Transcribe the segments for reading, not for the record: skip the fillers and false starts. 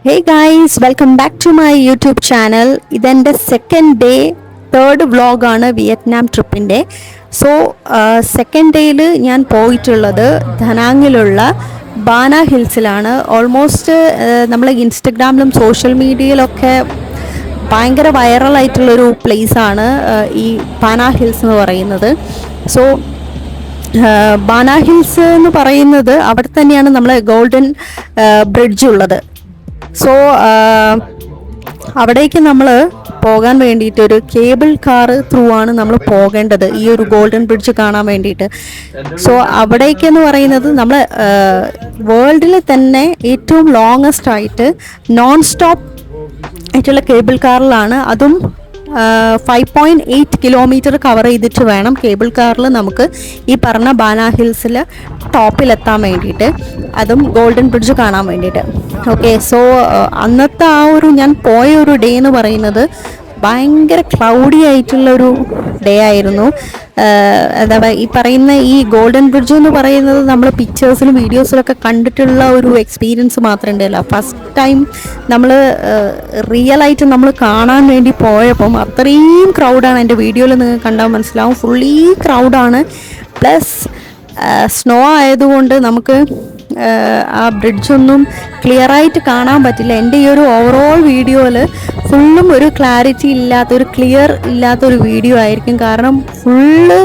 Hey guys, welcome back to my YouTube channel. ഇതെൻ്റെ second day third വ്ളോഗാണ് Vietnam ട്രിപ്പിൻ്റെ. So second ഡേയിൽ ഞാൻ പോയിട്ടുള്ളത് ധനാങ്ങിലുള്ള ബാന ഹിൽസിലാണ്. ഓൾമോസ്റ്റ് നമ്മൾ ഇൻസ്റ്റഗ്രാമിലും സോഷ്യൽ മീഡിയയിലൊക്കെ ഭയങ്കര വൈറലായിട്ടുള്ളൊരു പ്ലേസാണ് ഈ ബാന ഹിൽസ് എന്ന് പറയുന്നത്. സോ ബാന ഹിൽസ് എന്ന് പറയുന്നത് അവിടെ തന്നെയാണ് നമ്മൾ ഗോൾഡൻ ബ്രിഡ്ജ് ഉള്ളത്. സോ അവിടേക്ക് നമ്മൾ പോകാൻ വേണ്ടിയിട്ട് ഒരു കേബിൾ കാർ ത്രൂ ആണ് നമ്മൾ പോകേണ്ടത് ഈ ഒരു ഗോൾഡൻ ബ്രിഡ്ജ് കാണാൻ വേണ്ടിയിട്ട്. സോ അവിടേക്ക് എന്ന് പറയുന്നത് നമ്മൾ വേൾഡിൽ തന്നെ ഏറ്റവും ലോങ്ങസ്റ്റ് ആയിട്ട് നോൺ സ്റ്റോപ്പ് ആയിട്ടുള്ള കേബിൾ കാറിലാണ്. അതും 5.8 കിലോമീറ്റർ കവർ ചെയ്തിട്ട് വേണം കേബിൾ കാറിൽ നമുക്ക് ഈ പറഞ്ഞ ബാന ഹിൽസിൽ ടോപ്പിലെത്താൻ വേണ്ടിയിട്ട്, അതും ഗോൾഡൻ ബ്രിഡ്ജ് കാണാൻ വേണ്ടിയിട്ട്. ഓക്കെ, സോ അന്നത്തെ ആ ഒരു ഞാൻ പോയ ഒരു ഡേ എന്ന് പറയുന്നത് ഭയങ്കര ക്ലൗഡി ആയിട്ടുള്ളൊരു ഡേ ആയിരുന്നു. എന്താ പറയുക, ഈ പറയുന്ന ഈ ഗോൾഡൻ ബ്രിഡ്ജ് എന്ന് പറയുന്നത് നമ്മൾ പിക്ചേഴ്സിലും വീഡിയോസിലൊക്കെ കണ്ടിട്ടുള്ള ഒരു എക്സ്പീരിയൻസ് മാത്രമേ ഉണ്ടായില്ല. ഫസ്റ്റ് ടൈം നമ്മൾ റിയലായിട്ട് നമ്മൾ കാണാൻ വേണ്ടി പോയപ്പം അത്രയും ക്രൗഡാണ്. എൻ്റെ വീഡിയോയിൽ നിങ്ങൾക്ക് കണ്ടാൽ മനസ്സിലാവും, ഫുള്ളി ക്രൗഡാണ്. പ്ലസ് സ്നോ ആയതുകൊണ്ട് നമുക്ക് ആ ബ്രിഡ്ജൊന്നും ക്ലിയറായിട്ട് കാണാൻ പറ്റില്ല. എൻ്റെ ഈ ഒരു ഓവറോൾ വീഡിയോയിൽ ഫുള്ളും ഒരു ക്ലാരിറ്റി ഇല്ലാത്തൊരു ക്ലിയർ ഇല്ലാത്തൊരു വീഡിയോ ആയിരിക്കും. കാരണം ഫുള്ള്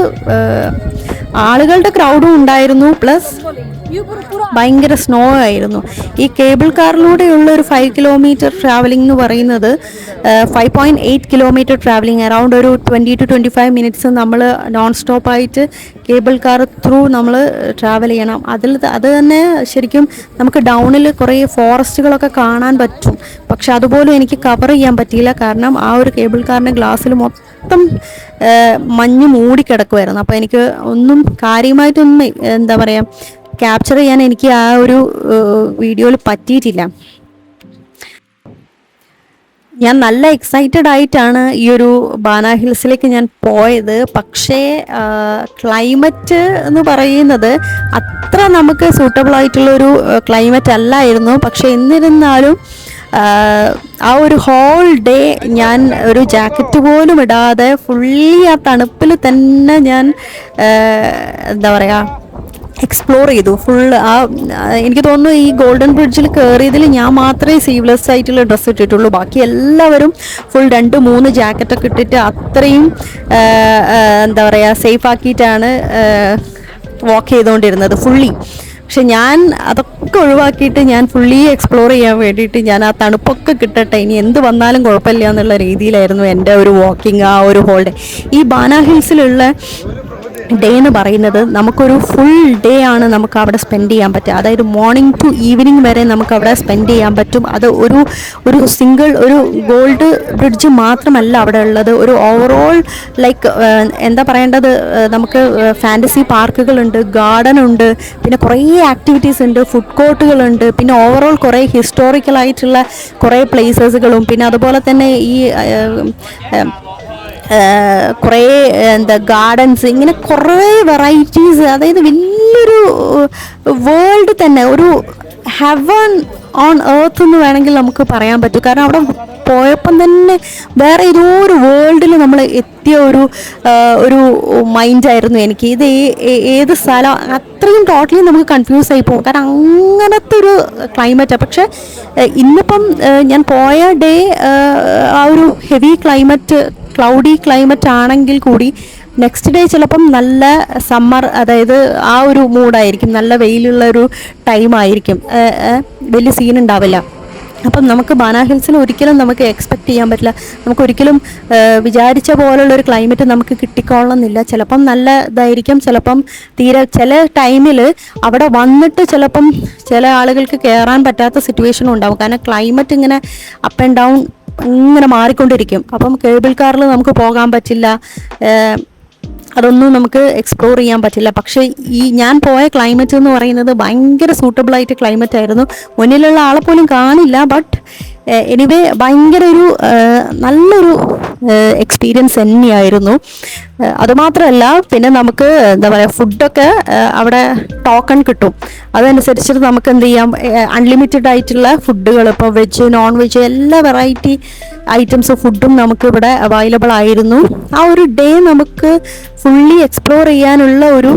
ആളുകളുടെ ക്രൗഡും ഉണ്ടായിരുന്നു, പ്ലസ് ഭയങ്കര സ്നോ ആയിരുന്നു. ഈ കേബിൾ കാറിലൂടെയുള്ള ഒരു 5 കിലോമീറ്റർ ട്രാവലിംഗ് എന്ന് പറയുന്നത് 5.8 കിലോമീറ്റർ ട്രാവലിംഗ്, അറൗണ്ട് ഒരു 20 to 25 മിനിറ്റ്സ് നമ്മൾ നോൺ സ്റ്റോപ്പായിട്ട് കേബിൾ കാർ ത്രൂ നമ്മൾ ട്രാവൽ ചെയ്യണം. അത് തന്നെ ശരിക്കും നമുക്ക് ഡൗണിൽ കുറേ ഫോറസ്റ്റുകളൊക്കെ കാണാൻ പറ്റും. പക്ഷെ അതുപോലും എനിക്ക് കവർ ചെയ്യാൻ പറ്റിയില്ല, കാരണം ആ ഒരു കേബിൾ കാറിൻ്റെ ഗ്ലാസ്സിൽ മൊത്തം മഞ്ഞ് മൂടിക്കിടക്കുമായിരുന്നു. അപ്പോൾ എനിക്ക് ഒന്നും കാര്യമായിട്ടൊന്നും എന്താ പറയുക ക്യാപ്ചർ ചെയ്യാൻ എനിക്ക് ആ ഒരു വീഡിയോയിൽ പറ്റിയിട്ടില്ല. ഞാൻ നല്ല എക്സൈറ്റഡ് ആയിട്ടാണ് ഈ ഒരു ബാന ഹിൽസിലേക്ക് ഞാൻ പോയത്. പക്ഷേ ക്ലൈമറ്റ് എന്ന് പറയുന്നത് അത്ര നമുക്ക് സൂട്ടബിൾ ആയിട്ടുള്ളൊരു ക്ലൈമറ്റ് അല്ലായിരുന്നു. പക്ഷേ എന്നിരുന്നാലും ആ ഒരു ഹോൾ ഡേ ഞാൻ ഒരു ജാക്കറ്റ് പോലും ഇടാതെ ഫുള്ളി ആ തണുപ്പിൽ തന്നെ ഞാൻ എന്താ പറയുക എക്സ്പ്ലോർ ചെയ്തു ഫുള്ള്. എനിക്ക് തോന്നുന്നു ഈ ഗോൾഡൻ ബ്രിഡ്ജിൽ കയറിയതിൽ ഞാൻ മാത്രമേ സീവ്ലെസ് ആയിട്ടുള്ള ഡ്രസ്സ് ഇട്ടിട്ടുള്ളൂ. ബാക്കി എല്ലാവരും ഫുൾ 2-3 ജാക്കറ്റൊക്കെ ഇട്ടിട്ട് അത്രയും എന്താ പറയുക സേഫ് ആക്കിയിട്ടാണ് വാക്ക് ചെയ്തുകൊണ്ടിരുന്നത് ഫുള്ളി. പക്ഷെ ഞാൻ അതൊക്കെ ഒഴിവാക്കിയിട്ട് ഞാൻ ഫുള്ളി എക്സ്പ്ലോർ ചെയ്യാൻ വേണ്ടിയിട്ട് ഞാൻ ആ തണുപ്പൊക്കെ കിട്ടട്ടെ, ഇനി എന്ത് വന്നാലും കുഴപ്പമില്ല എന്നുള്ള രീതിയിലായിരുന്നു എൻ്റെ ഒരു വാക്കിംഗ് ആ ഒരു ഹോൾ ഡേ. ഈ ബാന ഹിൽസിലുള്ള ഡേ എന്ന് പറയുന്നത് നമുക്കൊരു ഫുൾ ഡേ ആണ് നമുക്ക് അവിടെ സ്പെൻഡ് ചെയ്യാൻ പറ്റുക. അതായത് മോർണിംഗ് ടു ഈവനിങ് വരെ നമുക്ക് അവിടെ സ്പെൻഡ് ചെയ്യാൻ പറ്റും. അത് ഒരു സിംഗിൾ ഒരു ഗോൾഡ് ബ്രിഡ്ജ് മാത്രമല്ല അവിടെ ഉള്ളത്, ഒരു ഓവറോൾ ലൈക്ക് എന്താ പറയേണ്ടത്, നമുക്ക് ഫാൻറ്റസി പാർക്കുകളുണ്ട്, ഗാർഡൻ ഉണ്ട്, പിന്നെ കുറേ ആക്ടിവിറ്റീസ് ഉണ്ട്, ഫുഡ് കോർട്ടുകളുണ്ട്, പിന്നെ ഓവറോൾ കുറേ ഹിസ്റ്റോറിക്കലായിട്ടുള്ള കുറേ പ്ലേസസുകളും, പിന്നെ അതുപോലെ തന്നെ ഈ കുറേ എന്താ ഗാർഡൻസ്, ഇങ്ങനെ കുറേ വെറൈറ്റീസ്. അതായത് വലിയൊരു വേൾഡ് തന്നെ, ഒരു ഹെവൻ ഓൺ എർത്ത് എന്ന് വേണമെങ്കിൽ നമുക്ക് പറയാൻ പറ്റും. കാരണം അവിടെ പോയപ്പം തന്നെ വേറെ ഏതോ ഒരു വേൾഡിൽ നമ്മൾ എത്തിയ ഒരു മൈൻഡായിരുന്നു എനിക്ക്. ഇത് ഏത് സ്ഥലം അത്രയും ടോട്ടലി നമുക്ക് കൺഫ്യൂസ് ആയി പോകും, കാരണം അങ്ങനത്തെ ഒരു ക്ലൈമറ്റാണ്. പക്ഷെ ഇന്നിപ്പം ഞാൻ പോയ ഡേ ആ ഒരു ഹെവി ക്ലൈമറ്റ്, ക്ലൗഡി ക്ലൈമറ്റ് ആണെങ്കിൽ കൂടി നെക്സ്റ്റ് ഡേ ചിലപ്പം നല്ല സമ്മർ, അതായത് ആ ഒരു മൂഡായിരിക്കും, നല്ല വെയിലുള്ള ഒരു ടൈമായിരിക്കും, വലിയ സീൻ ഉണ്ടാവില്ല. അപ്പം നമുക്ക് ബാന ഹിൽസിൽ ഒരിക്കലും നമുക്ക് എക്സ്പെക്റ്റ് ചെയ്യാൻ പറ്റില്ല, നമുക്കൊരിക്കലും വിചാരിച്ച പോലുള്ളൊരു ക്ലൈമറ്റ് നമുക്ക് കിട്ടിക്കൊള്ളണമെന്നില്ല. ചിലപ്പം നല്ല ഇതായിരിക്കും, ചിലപ്പം തീരെ ചില ടൈമിൽ അവിടെ വന്നിട്ട് ചിലപ്പം ചില ആളുകൾക്ക് കയറാൻ പറ്റാത്ത സിറ്റുവേഷനും ഉണ്ടാവും. കാരണം ക്ലൈമറ്റ് ഇങ്ങനെ അപ്പ് ആൻഡ് ഡൗൺ ഇങ്ങനെ മാറിക്കൊണ്ടിരിക്കും. അപ്പം കേബിൾ കാറിൽ നമുക്ക് പോകാൻ പറ്റില്ല, അതൊന്നും നമുക്ക് എക്സ്പ്ലോർ ചെയ്യാൻ പറ്റില്ല. പക്ഷേ ഈ ഞാൻ പോയ ക്ലൈമറ്റ് എന്ന് പറയുന്നത് ഭയങ്കര സൂട്ടബിളായിട്ട് ക്ലൈമറ്റ് ആയിരുന്നു. മുന്നിലുള്ള ആളെ പോലും കാണില്ല, ബട്ട് എനിവേ ഭയങ്കര ഒരു നല്ലൊരു എക്സ്പീരിയൻസ് തന്നെയായിരുന്നു. അതുമാത്രമല്ല പിന്നെ നമുക്ക് എന്താ പറയുക ഫുഡൊക്കെ അവിടെ ടോക്കൺ കിട്ടും. അതനുസരിച്ചിട്ട് നമുക്ക് എന്ത് ചെയ്യാം, അൺലിമിറ്റഡ് ആയിട്ടുള്ള ഫുഡുകൾ ഇപ്പോൾ വെജ് നോൺ വെജ് എല്ലാ വെറൈറ്റി ഐറ്റംസ് ഫുഡും നമുക്ക് ഇവിടെ അവൈലബിൾ ആയിരുന്നു. ആ ഒരു ഡേ നമുക്ക് ഫുള്ളി എക്സ്പ്ലോർ ചെയ്യാനുള്ള ഒരു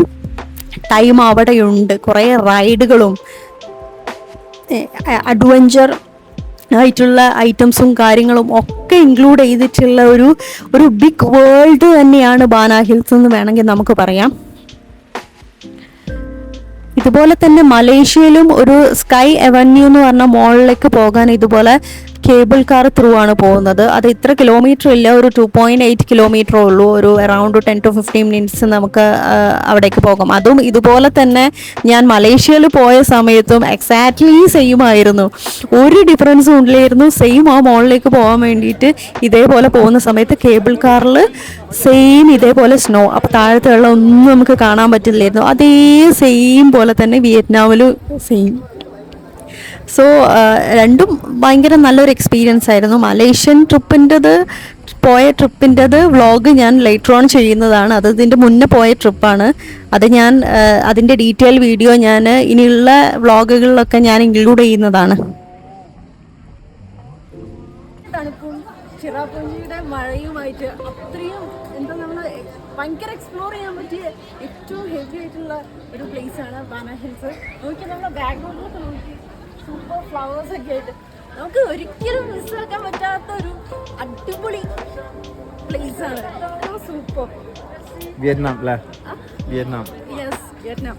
ടൈം അവിടെയുണ്ട്. കുറേ റൈഡുകളും അഡ്വഞ്ചർ ആയിട്ടുള്ള ഐറ്റംസും കാര്യങ്ങളും ഒക്കെ ഇൻക്ലൂഡ് ചെയ്തിട്ടുള്ള ഒരു ബിഗ് വേൾഡ് തന്നെയാണ് ബാന ഹിൽസ് എന്ന് വേണമെങ്കിൽ നമുക്ക് പറയാം. ഇതുപോലെ തന്നെ മലേഷ്യയിലും ഒരു സ്കൈ അവന്യൂ എന്ന് പറഞ്ഞ മോളിലേക്ക് പോകാൻ ഇതുപോലെ കേബിൾ കാർ ത്രൂ ആണ് പോകുന്നത്. അത് ഇത്ര കിലോമീറ്റർ ഇല്ല, ഒരു 2.8 കിലോമീറ്റർ ഉള്ളൂ. ഒരു അറൗണ്ട് 10 to 15 മിനിറ്റ്സ് നമുക്ക് അവിടേക്ക് പോകാം. അതും ഇതുപോലെ തന്നെ ഞാൻ മലേഷ്യയിൽ പോയ സമയത്തും എക്സാക്ട്ലി സെയിം ആയിരുന്നു, ഒരു ഡിഫറൻസും ഇല്ലായിരുന്നു. സെയിം ആ മോളിലേക്ക് പോകാൻ വേണ്ടിയിട്ട് ഇതേപോലെ പോകുന്ന സമയത്ത് കേബിൾ കാറിൽ സെയിം ഇതേപോലെ സ്നോ, അപ്പോൾ താഴത്തെ വെള്ളം ഒന്നും നമുക്ക് കാണാൻ പറ്റില്ലായിരുന്നു. അതേ സെയിം പോലെ തന്നെ വിയറ്റ്നാമിലും സെയിം. സോ രണ്ടും ഭയങ്കര നല്ലൊരു എക്സ്പീരിയൻസ് ആയിരുന്നു. മലേഷ്യൻ ട്രിപ്പിൻ്റെത് വ്ളോഗ് ഞാൻ ലേറ്റർ ഓൺ ചെയ്യുന്നതാണ്. അത് ഇതിൻ്റെ മുന്നേ പോയ ട്രിപ്പാണ്. അത് ഞാൻ അതിൻ്റെ ഡീറ്റെയിൽ വീഡിയോ ഞാൻ ഇനിയുള്ള വ്ളോഗുകളിലൊക്കെ ഞാൻ ഇൻക്ലൂഡ് ചെയ്യുന്നതാണ്. തണുപ്പും ചിറാപുഞ്ചിയുടെ മഴയുമായിട്ട് അത്രയും എന്താ നമ്മൾ ഭയങ്കര എക്സ്പ്ലോർ ചെയ്യാൻ പറ്റിയ ഏറ്റവും ഹെവി ആയിട്ടുള്ള ഒരു പ്ലേസാണ് ബാന ഹിൽസ്. നോക്കി നമ്മുടെ ബാക്ക്ഗ്രൗണ്ടിലൊക്കെ നോക്കി സൂപ്പർ ഫ്ലവേഴ്സ് ഒക്കെ ആയിട്ട് നമുക്ക് ഒരിക്കലും മിസ്സാക്കാൻ പറ്റാത്ത ഒരു അടിപൊളി പ്ലേസാണ്. സൂപ്പർ. വിയറ്റ്നാം അല്ലേ? വിയറ്റ്നാം. Yes, Vietnam.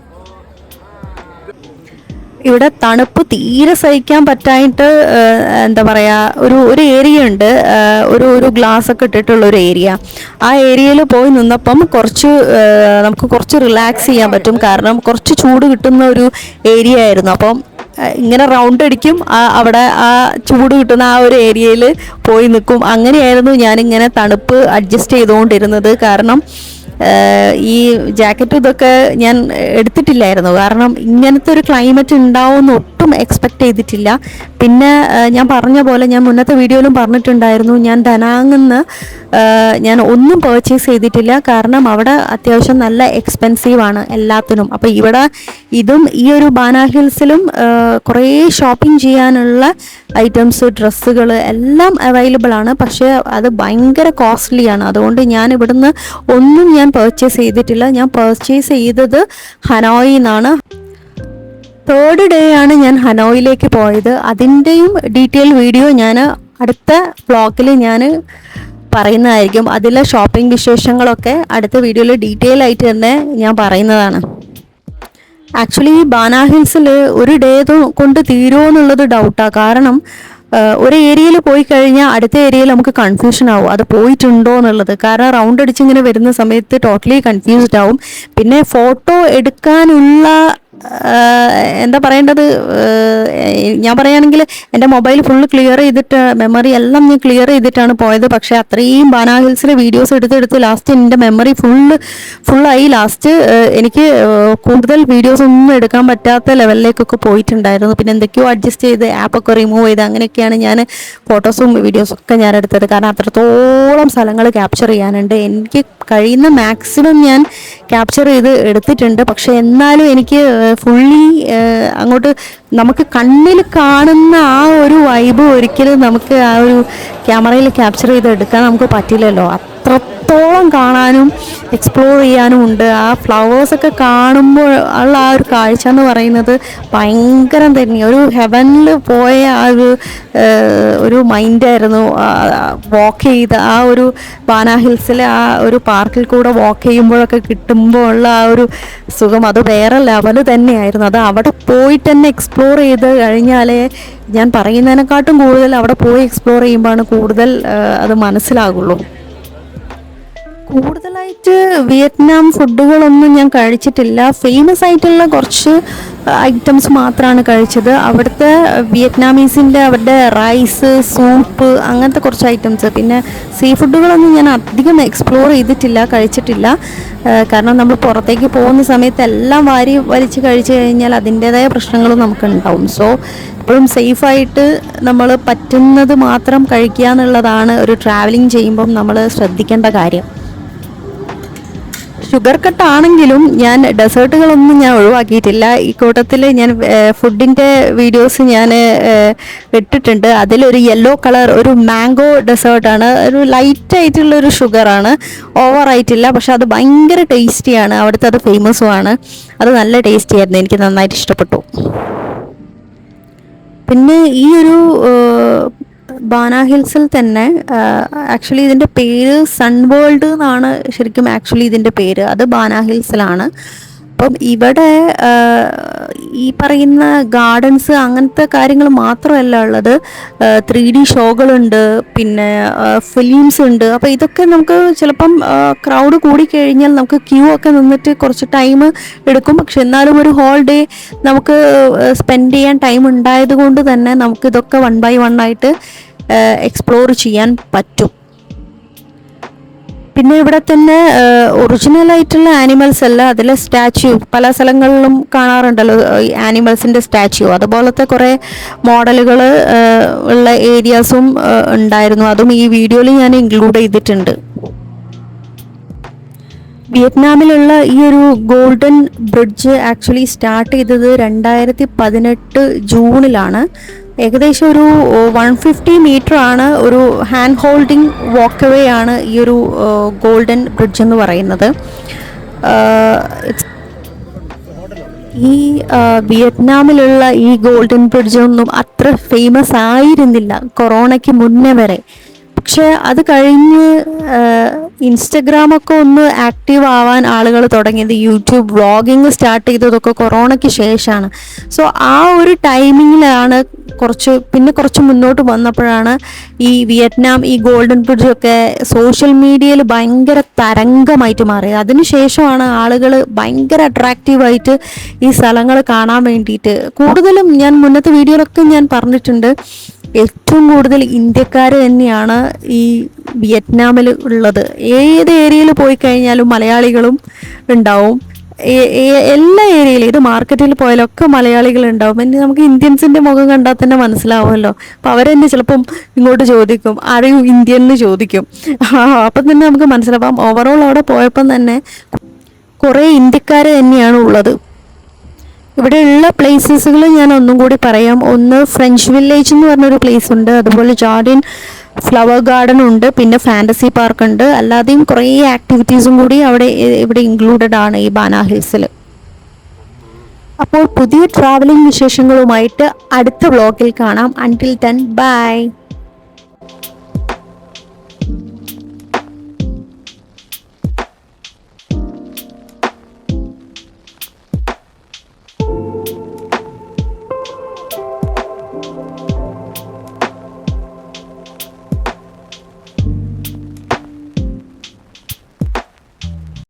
ഇവിടെ തണുപ്പ് തീരെ സഹിക്കാൻ പറ്റായിട്ട് എന്താ പറയുക ഒരു ഏരിയ ഉണ്ട്, ഒരു ഗ്ലാസ് ഒക്കെ ഇട്ടിട്ടുള്ള ഒരു ഏരിയ. ആ ഏരിയയിൽ പോയി നിന്നപ്പം നമുക്ക് കുറച്ച് റിലാക്സ് ചെയ്യാൻ പറ്റും. കാരണം കുറച്ച് ചൂട് കിട്ടുന്ന ഒരു ഏരിയ ആയിരുന്നു. അപ്പം ഇങ്ങനെ റൗണ്ട് അടിക്കും, അവിടെ ആ ചൂട് കിട്ടുന്ന ആ ഒരു ഏരിയയിൽ പോയി നിൽക്കും. അങ്ങനെയായിരുന്നു ഞാനിങ്ങനെ തണുപ്പ് അഡ്ജസ്റ്റ് ചെയ്തുകൊണ്ടിരുന്നത്. കാരണം ഈ ജാക്കറ്റും ഇതൊക്കെ ഞാൻ എടുത്തിട്ടില്ലായിരുന്നു. കാരണം ഇങ്ങനത്തെ ഒരു ക്ലൈമറ്റ് ഉണ്ടാവുമെന്ന് ഒട്ടും എക്സ്പെക്റ്റ് ചെയ്തിട്ടില്ല. പിന്നെ ഞാൻ പറഞ്ഞ പോലെ ഞാൻ മുന്നത്തെ വീഡിയോയിലും പറഞ്ഞിട്ടുണ്ടായിരുന്നു, ഞാൻ ഡനാങ്ങിന്ന് ഞാൻ ഒന്നും പർച്ചേസ് ചെയ്തിട്ടില്ല. കാരണം അവിടെ അത്യാവശ്യം നല്ല എക്സ്പെൻസീവാണ് എല്ലാത്തിനും. അപ്പോൾ ഇതും ഈ ഒരു ബാന ഹിൽസിലും കുറേ ഷോപ്പിംഗ് ചെയ്യാനുള്ള ഐറ്റംസ്, ഡ്രസ്സുകൾ എല്ലാം അവൈലബിൾ ആണ്. പക്ഷേ അത് ഭയങ്കര കോസ്റ്റ്ലിയാണ്. അതുകൊണ്ട് ഞാൻ ഇവിടുന്ന് ഒന്നും ഞാൻ പർച്ചേസ് ചെയ്തിട്ടില്ല. ഞാൻ പർച്ചേസ് ചെയ്തത് ഹനോയിൽ നിന്നാണ്. 3rd ഡേ ആണ് ഞാൻ ഹനോയിലേക്ക് പോയത്. അതിൻ്റെയും ഡീറ്റെയിൽ വീഡിയോ ഞാൻ അടുത്ത വ്ളോഗിൽ ഞാൻ പറയുന്നതായിരിക്കും. അതിലെ ഷോപ്പിംഗ് വിശേഷങ്ങളൊക്കെ അടുത്ത വീഡിയോയിൽ ഡീറ്റെയിൽ ആയിട്ട് തന്നെ ഞാൻ പറയുന്നതാണ്. ആക്ച്വലി ബാന ഹിൽസിൽ ഒരു ഡേ കൊണ്ട് തീരുമോ എന്നുള്ളത് ഡൗട്ടാണ്. കാരണം ഒരു ഏരിയയിൽ പോയി കഴിഞ്ഞാൽ അടുത്ത ഏരിയയിൽ നമുക്ക് കൺഫ്യൂഷൻ ആവും അത് പോയിട്ടുണ്ടോ എന്നുള്ളത്. കാരണം റൗണ്ട് അടിച്ചിങ്ങനെ വരുന്ന സമയത്ത് ടോട്ടലി കൺഫ്യൂസ്ഡ് ആവും. പിന്നെ ഫോട്ടോ എടുക്കാനുള്ള എന്താ പറയേണ്ടത്, ഞാൻ പറയുകയാണെങ്കിൽ എൻ്റെ മൊബൈൽ ഫുള്ള് ക്ലിയർ ചെയ്തിട്ട് മെമ്മറി എല്ലാം ഞാൻ ക്ലിയർ ചെയ്തിട്ടാണ് പോയത്. പക്ഷേ അത്രയും ബാന ഹിൽസിലെ വീഡിയോസ് എടുത്തെടുത്ത് ലാസ്റ്റ് എൻ്റെ മെമ്മറി ഫുള്ളായി. ലാസ്റ്റ് എനിക്ക് കൂടുതൽ വീഡിയോസ് ഒന്നും എടുക്കാൻ പറ്റാത്ത ലെവലിലേക്കൊക്കെ പോയിട്ടുണ്ടായിരുന്നു. പിന്നെ എന്തൊക്കെയോ അഡ്ജസ്റ്റ് ചെയ്ത് ആപ്പൊക്കെ റിമൂവ് ചെയ്ത് അങ്ങനെയൊക്കെയാണ് ഞാൻ ഫോട്ടോസും വീഡിയോസും ഒക്കെ ഞാൻ എടുത്തത്. കാരണം അത്രത്തോളം സ്ഥലങ്ങൾ ക്യാപ്ചർ ചെയ്യാനുണ്ട്. എനിക്ക് കഴിയുന്ന മാക്സിമം ഞാൻ ക്യാപ്ചർ ചെയ്ത് എടുത്തിട്ടുണ്ട്. പക്ഷേ എന്നാലും എനിക്ക് ഫുള്ളി അങ്ങോട്ട് നമുക്ക് കണ്ണിൽ കാണുന്ന ആ ഒരു വൈബ് ഒരിക്കലും നമുക്ക് ആ ഒരു ക്യാമറയിൽ ക്യാപ്ചർ ചെയ്ത് എടുക്കാൻ നമുക്ക് പറ്റില്ലല്ലോ. അത്രത്തോളം കാണാനും എക്സ്പ്ലോർ ചെയ്യാനും ഉണ്ട്. ആ ഫ്ലവേഴ്സൊക്കെ കാണുമ്പോൾ ഉള്ള ആ ഒരു കാഴ്ച എന്ന് പറയുന്നത് ഭയങ്കരം തന്നെയാണ്. ഒരു ഹെവനിൽ പോയ ആ ഒരു മൈൻഡായിരുന്നു. വാക്ക് ചെയ്ത് ആ ഒരു ബാന ഹിൽസിലെ ആ ഒരു പാർക്കിൽ കൂടെ വാക്ക് ചെയ്യുമ്പോഴൊക്കെ കിട്ടുമ്പോൾ ഉള്ള ആ ഒരു സുഖം അത് വേറെ ലെവൽ തന്നെയായിരുന്നു. അത് അവിടെ പോയിട്ട് തന്നെ എക്സ്പ്ലോർ ചെയ്ത് കഴിഞ്ഞാലേ ഞാൻ പറയുന്നതിനെക്കാട്ടും കൂടുതൽ അവിടെ പോയി എക്സ്പ്ലോർ ചെയ്യുമ്പോഴാണ് കൂടുതൽ അത് മനസ്സിലാകുള്ളൂ. കൂടുതലായിട്ട് വിയറ്റ്നാം ഫുഡുകളൊന്നും ഞാൻ കഴിച്ചിട്ടില്ല. ഫേമസ് ആയിട്ടുള്ള കുറച്ച് ഐറ്റംസ് മാത്രമാണ് കഴിച്ചത്. അവിടുത്തെ വിയറ്റ്നാമീസിൻ്റെ അവരുടെ റൈസ്, സൂപ്പ്, അങ്ങനത്തെ കുറച്ച് ഐറ്റംസ്. പിന്നെ സീ ഫുഡുകളൊന്നും ഞാൻ അധികം എക്സ്പ്ലോർ ചെയ്തിട്ടില്ല, കഴിച്ചിട്ടില്ല. കാരണം നമ്മൾ പുറത്തേക്ക് പോകുന്ന സമയത്ത് എല്ലാം വാരി വലിച്ച് കഴിച്ചു കഴിഞ്ഞാൽ അതിൻ്റേതായ പ്രശ്നങ്ങളും നമുക്കുണ്ടാവും. സോ എപ്പോഴും സേഫായിട്ട് നമ്മൾ പറ്റുന്നത് മാത്രം കഴിക്കുക എന്നുള്ളതാണ് ഒരു ട്രാവലിംഗ് ചെയ്യുമ്പം നമ്മൾ ശ്രദ്ധിക്കേണ്ട കാര്യം. ഷുഗർ കട്ടാണെങ്കിലും ഞാൻ ഡെസേർട്ടുകളൊന്നും ഞാൻ ഒഴിവാക്കിയിട്ടില്ല. ഈ കൂട്ടത്തിൽ ഞാൻ ഫുഡിൻ്റെ വീഡിയോസ് ഞാൻ ഇട്ടിട്ടുണ്ട്. അതിലൊരു യെല്ലോ കളർ ഒരു മാംഗോ ഡെസേർട്ടാണ്. ഒരു ലൈറ്റായിട്ടുള്ളൊരു ഷുഗറാണ്, ഓവറായിട്ടില്ല. പക്ഷെ അത് ഭയങ്കര ടേസ്റ്റിയാണ്. അവിടുത്തെ അത് ഫേമസുമാണ്. അത് നല്ല ടേസ്റ്റി ആയിരുന്നു, എനിക്ക് നന്നായിട്ട് ഇഷ്ടപ്പെട്ടു. പിന്നെ ഈ ഒരു ബാന ഹിൽസിൽ തന്നെ ആക്ച്വലി ഇതിൻ്റെ പേര് സൺ വേൾഡ് എന്നാണ് ശരിക്കും ആക്ച്വലി ഇതിൻ്റെ പേര്. അത് ബാന ഹിൽസിലാണ്. അപ്പം ഇവിടെ ഈ പറയുന്ന ഗാർഡൻസ് അങ്ങനത്തെ കാര്യങ്ങൾ മാത്രമല്ല ഉള്ളത്, 3D ഷോകളുണ്ട്, പിന്നെ ഫിലിംസ് ഉണ്ട്. അപ്പോൾ ഇതൊക്കെ നമുക്ക് ചിലപ്പം ക്രൗഡ് കൂടിക്കഴിഞ്ഞാൽ നമുക്ക് ക്യൂ ഒക്കെ നിന്നിട്ട് കുറച്ച് ടൈം എടുക്കും. പക്ഷെ എന്നാലും ഒരു ഹോൾ ഡേ നമുക്ക് സ്പെൻഡ് ചെയ്യാൻ ടൈം ഉണ്ടായത് കൊണ്ട് തന്നെ നമുക്ക് ഇതൊക്കെ 1 by 1 ആയിട്ട് എക്സ്പ്ലോർ ചെയ്യാൻ പറ്റും. പിന്നെ ഇവിടെ തന്നെ ഒറിജിനലായിട്ടുള്ള ആനിമൽസ് അല്ല, അതിലെ സ്റ്റാച്യു പല സ്ഥലങ്ങളിലും കാണാറുണ്ടല്ലോ ആനിമൽസിൻ്റെ സ്റ്റാച്യു. അതുപോലത്തെ കുറേ മോഡലുകൾ ഉള്ള ഏരിയാസും ഉണ്ടായിരുന്നു. അതും ഈ വീഡിയോയിൽ ഞാൻ ഇൻക്ലൂഡ് ചെയ്തിട്ടുണ്ട്. വിയറ്റ്നാമിലുള്ള ഈ ഒരു ഗോൾഡൻ ബ്രിഡ്ജ് ആക്ച്വലി സ്റ്റാർട്ട് ചെയ്തത് 2018 ജൂണിലാണ്. ഏകദേശം ഒരു 150 മീറ്റർ ആണ്, ഒരു ഹാൻഡ് ഹോൾഡിംഗ് വാക്കവേ ആണ് ഈ ഒരു ഗോൾഡൻ ബ്രിഡ്ജ് എന്ന് പറയുന്നത്. ഈ വിയറ്റ്നാമിലുള്ള ഈ ഗോൾഡൻ ബ്രിഡ്ജ് ഒന്നും അത്ര ഫേമസ് ആയിരുന്നില്ല കൊറോണയ്ക്ക് മുന്നേ വരെ. പക്ഷെ അത് കഴിഞ്ഞ് ഇൻസ്റ്റഗ്രാമൊക്കെ ഒന്ന് ആക്റ്റീവ് ആവാൻ ആളുകൾ തുടങ്ങിയത്, യൂട്യൂബ് വ്ളോഗിങ് സ്റ്റാർട്ട് ചെയ്തതൊക്കെ കൊറോണയ്ക്ക് ശേഷമാണ്. സോ ആ ഒരു ടൈമിങ്ങിലാണ് കുറച്ച് മുന്നോട്ട് വന്നപ്പോഴാണ് ഈ വിയറ്റ്നാം ഈ ഗോൾഡൻ ബ്രിഡ്ജൊക്കെ സോഷ്യൽ മീഡിയയിൽ ഭയങ്കര തരംഗമായിട്ട് മാറിയത്. അതിനുശേഷമാണ് ആളുകൾ ഭയങ്കര അട്രാക്റ്റീവായിട്ട് ഈ സ്ഥലങ്ങൾ കാണാൻ വേണ്ടിയിട്ട്. കൂടുതലും ഞാൻ മുന്നത്തെ വീഡിയോയിലൊക്കെ ഞാൻ പറഞ്ഞിട്ടുണ്ട്, ഏറ്റവും കൂടുതൽ ഇന്ത്യക്കാർ തന്നെയാണ് ഈ വിയറ്റ്നാമിൽ ഉള്ളത്. ഏത് ഏരിയയിൽ പോയി കഴിഞ്ഞാലും മലയാളികളും ഉണ്ടാവും. എല്ലാ ഏരിയയിലും, ഇത് മാർക്കറ്റിൽ പോയാലൊക്കെ മലയാളികൾ ഉണ്ടാവും. പിന്നെ നമുക്ക് ഇന്ത്യൻസിൻ്റെ മുഖം കണ്ടാൽ തന്നെ മനസ്സിലാവുമല്ലോ. അപ്പോൾ അവരെന്നെ ചിലപ്പം ഇങ്ങോട്ട് ചോദിക്കും, ആരെയും ഇന്ത്യൻ എന്ന് ചോദിക്കും. അപ്പം തന്നെ നമുക്ക് മനസ്സിലാവാം. ഓവറോൾ അവിടെ പോയപ്പം തന്നെ കുറേ ഇന്ത്യക്കാർ തന്നെയാണ് ഉള്ളത്. ഇവിടെയുള്ള പ്ലേസസുകൾ ഞാൻ ഒന്നും കൂടി പറയാം. ഒന്ന് ഫ്രഞ്ച് വില്ലേജ് എന്ന് പറഞ്ഞൊരു പ്ലേസ് ഉണ്ട്, അതുപോലെ ജാർഡിൻ ഫ്ലവർ ഗാർഡൻ ഉണ്ട്, പിന്നെ ഫാൻറ്റസി പാർക്ക് ഉണ്ട്. അല്ലാതെയും കുറേ ആക്ടിവിറ്റീസും കൂടി ഇവിടെ ഇൻക്ലൂഡഡ് ആണ് ഈ ബാന ഹിൽസിൽ. അപ്പോൾ പുതിയ ട്രാവലിംഗ് വിശേഷങ്ങളുമായിട്ട് അടുത്ത വ്ളോഗിൽ കാണാം. Until then bye.